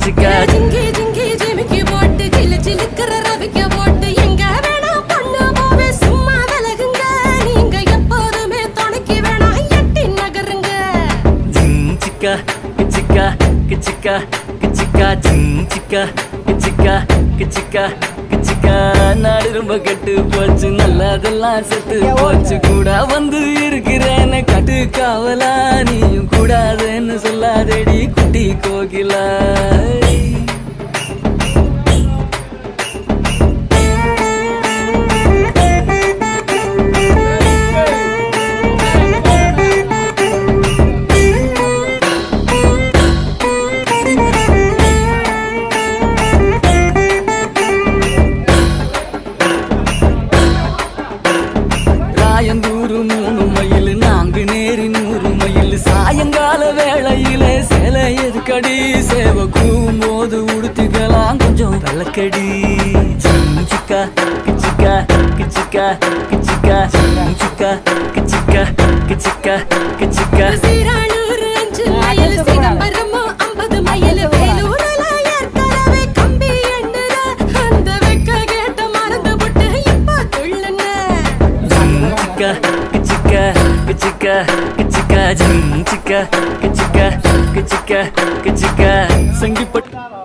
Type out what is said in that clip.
கிச்சிக்கா ஜிங்கி ஜிங்கி ஜிமிக்கி போட்டு சிலு சிலுக்குற ரவிக்க போட்டு எங்க வேணா பொண்ணு போவே சும்மா விலகுங்க நீங்க எப்போதுமே துணைக்கு வேணா எட்டி நகருங்க கிச்சிக்கா கிச்சிக்கா கிச்சிக்கா கிச்சிக்கா கிச்சிக்கா கிச்சிக்கா கிச்சிக்கா கிச்சிக்கா நாடு ரொம்ப கெட்டு போச்சு நல்லதெல்லாம் செத்து போச்சு கூட வந்து இருக்கிறேன்னு கட்டு காவலா நீயும் கூடாதுன்னு சொல்லாதடி குட்டி கோகிலா சாயந்தூரு 3 மைல் நான்கு நேரி 100 மைல் சாயங்கால வேளையில சேலை எதுக்கடி சேவ கூவும் போது உடுத்துக்கலாம் கொஞ்சம் விளக்கடி கிச்சிக்கா கிச்சிக்கா கிச்சிக்கா கிச்சிக்கா கிச்சிக்கா கிச்சிக்கா கிச்சிக்கா கிச்சிக்கா சீரானூர் 5 மைல் சிதம்பரமோ 50 மைல் வேலூர்ல ஏற்கனவே கம்பி எண்ணுற அந்த வெக்க கேட்ட மறந்து விட்டு இப்ப துள்ளுன கிச்சிக்கா கிச்சிக்கா கிச்சிக்கா கிச்சிக்கா கிச்சிக்கா கிச்சிக்கா கிச்சிக்கா சங்கிப்பட்டு